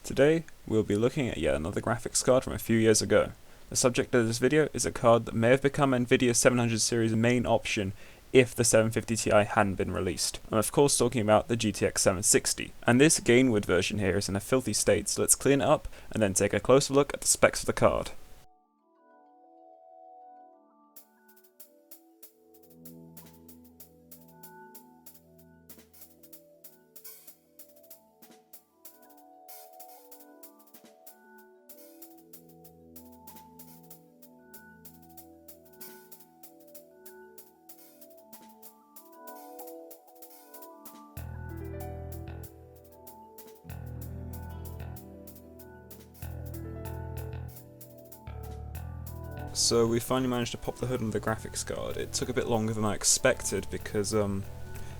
Today, we'll be looking at yet another graphics card from a few years ago. The subject of this video is a card that may have become Nvidia's 700 series main option if the 750 Ti hadn't been released. I'm of course talking about the GTX 760. And this Gainwood version here is in a filthy state, so let's clean it up and then take a closer look at the specs of the card. So we finally managed to pop the hood on the graphics card. It took a bit longer than I expected because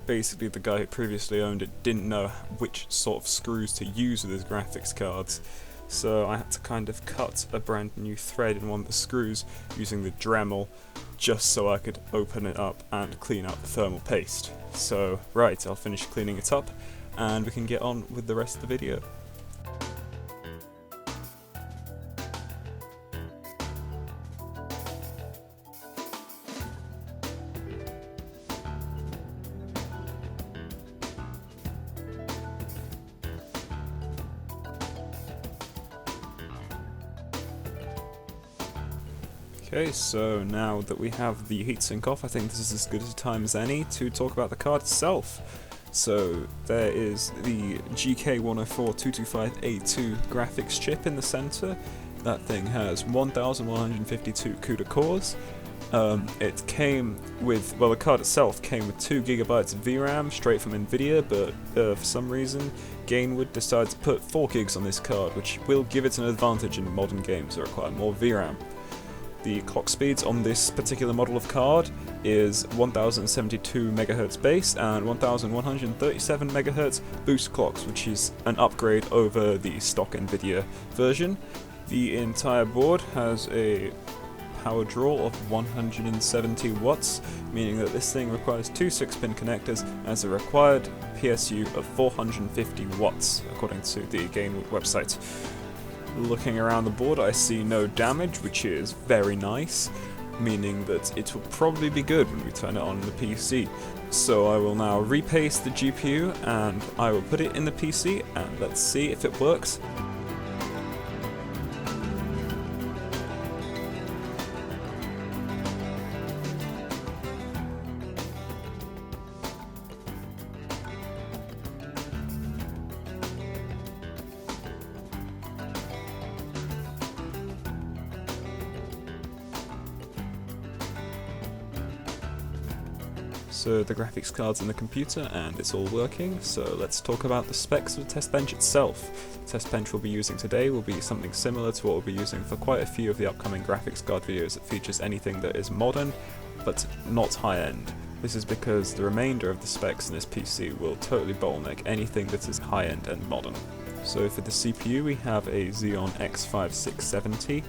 basically the guy who previously owned it didn't know which sort of screws to use with his graphics cards. So I had to kind of cut a brand new thread in one of the screws using the Dremel just so I could open it up and clean out the thermal paste. So right, I'll finish cleaning it up and we can get on with the rest of the video. Okay, so now that we have the heatsink off, I think this is as good a time as any to talk about the card itself. So there is the GK104225A2 graphics chip in the center. That thing has 1152 CUDA cores. It came with, well, the card itself came with 2 GB of VRAM straight from Nvidia, but for some reason Gainwood decided to put 4 gigs on this card, which will give it an advantage in modern games that require more VRAM. The clock speeds on this particular model of card is 1072 MHz base and 1137 MHz boost clocks, which is an upgrade over the stock Nvidia version. The entire board has a power draw of 170 watts, meaning that this thing requires 2 6-pin connectors and has a required PSU of 450 watts, according to the Gainwood website. Looking around the board, I see no damage, which is very nice, meaning that it will probably be good when we turn it on the PC. So I will now repaste the GPU and I will put it in the PC and let's see if it works. So the graphics card's in the computer and it's all working, so let's talk about the specs of the test bench itself. The test bench we'll be using today will be something similar to what we'll be using for quite a few of the upcoming graphics card videos that features anything that is modern, but not high-end. This is because the remainder of the specs in this PC will totally bottleneck anything that is high-end and modern. So for the CPU we have a Xeon X5670,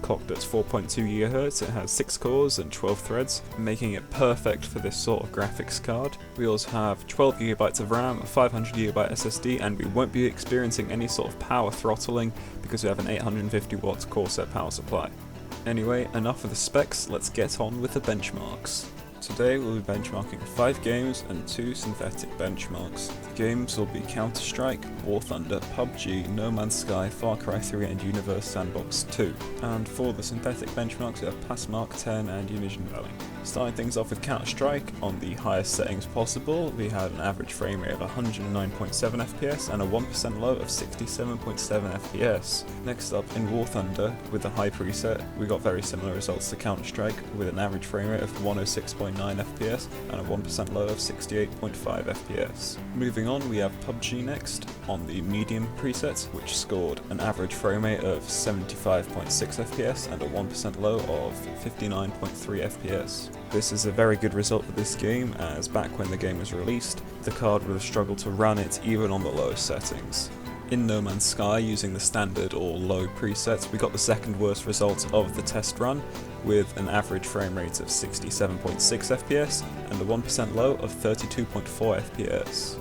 clocked at 4.2 GHz, it has 6 cores and 12 threads, making it perfect for this sort of graphics card. We also have 12 GB of RAM, a 500 GB SSD, and we won't be experiencing any sort of power throttling because we have an 850 watt core set power supply. Anyway, enough of the specs, let's get on with the benchmarks. Today we'll be benchmarking 5 games and 2 synthetic benchmarks. The games will be Counter-Strike, War Thunder, PUBG, No Man's Sky, Far Cry 3 and Universe Sandbox 2. And for the synthetic benchmarks we have Passmark 10 and Unison Valley. Starting things off with Counter-Strike, on the highest settings possible, we had an average frame rate of 109.7 FPS and a 1% low of 67.7 FPS. Next up, in War Thunder, with the high preset, we got very similar results to Counter-Strike, with an average frame rate of 106.9 FPS and a 1% low of 68.5 FPS. Moving on, we have PUBG next, on the medium preset, which scored an average frame rate of 75.6 FPS and a 1% low of 59.3 FPS. This is a very good result for this game, as back when the game was released, the card would have struggled to run it even on the lowest settings. In No Man's Sky, using the standard or low presets, we got the second worst result of the test run, with an average frame rate of 67.6 FPS and a 1% low of 32.4 FPS.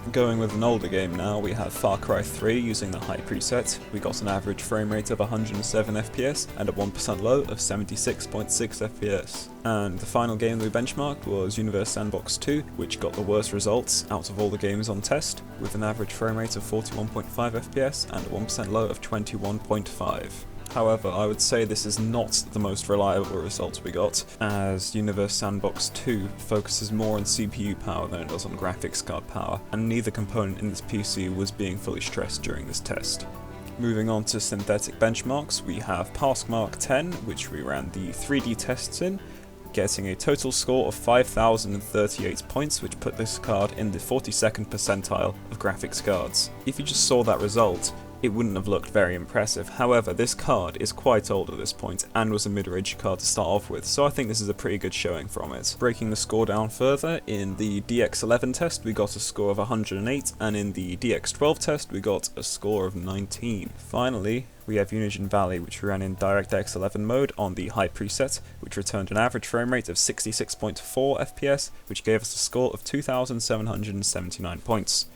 Going with an older game now, we have Far Cry 3 using the high preset. We got an average frame rate of 107 FPS and a 1% low of 76.6 FPS. And the final game we benchmarked was Universe Sandbox 2, which got the worst results out of all the games on test, with an average frame rate of 41.5 FPS and a 1% low of 21.5. However, I would say this is not the most reliable result we got, as Universe Sandbox 2 focuses more on CPU power than it does on graphics card power, and neither component in this PC was being fully stressed during this test. Moving on to synthetic benchmarks, we have Passmark 10, which we ran the 3D tests in, getting a total score of 5,038 points, which put this card in the 42nd percentile of graphics cards. If you just saw that result, it wouldn't have looked very impressive. However, this card is quite old at this point and was a mid-range card to start off with, so I think this is a pretty good showing from it. Breaking the score down further, in the DX11 test we got a score of 108, and in the DX12 test we got a score of 19. Finally, we have Unigine Valley, which we ran in DirectX 11 mode on the high preset, which returned an average frame rate of 66.4 FPS, which gave us a score of 2,779 points.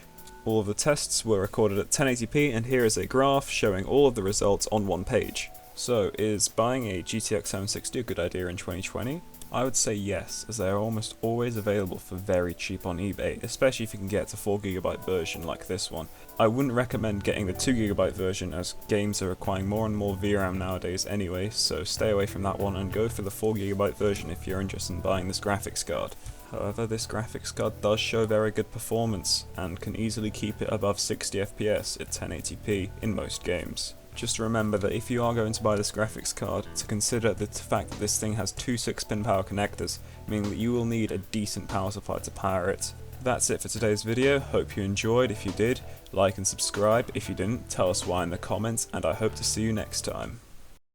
All of the tests were recorded at 1080p, and here is a graph showing all of the results on one page. So, is buying a GTX 760 a good idea in 2020? I would say yes, as they are almost always available for very cheap on eBay, especially if you can get a 4GB version like this one. I wouldn't recommend getting the 2GB version, as games are requiring more and more VRAM nowadays anyway, so stay away from that one and go for the 4GB version if you're interested in buying this graphics card. However, this graphics card does show very good performance, and can easily keep it above 60 FPS at 1080p in most games. Just remember that if you are going to buy this graphics card, to consider the fact that this thing has two 6-pin power connectors, meaning that you will need a decent power supply to power it. That's it for today's video. Hope you enjoyed. If you did, like and subscribe. If you didn't, tell us why in the comments, and I hope to see you next time.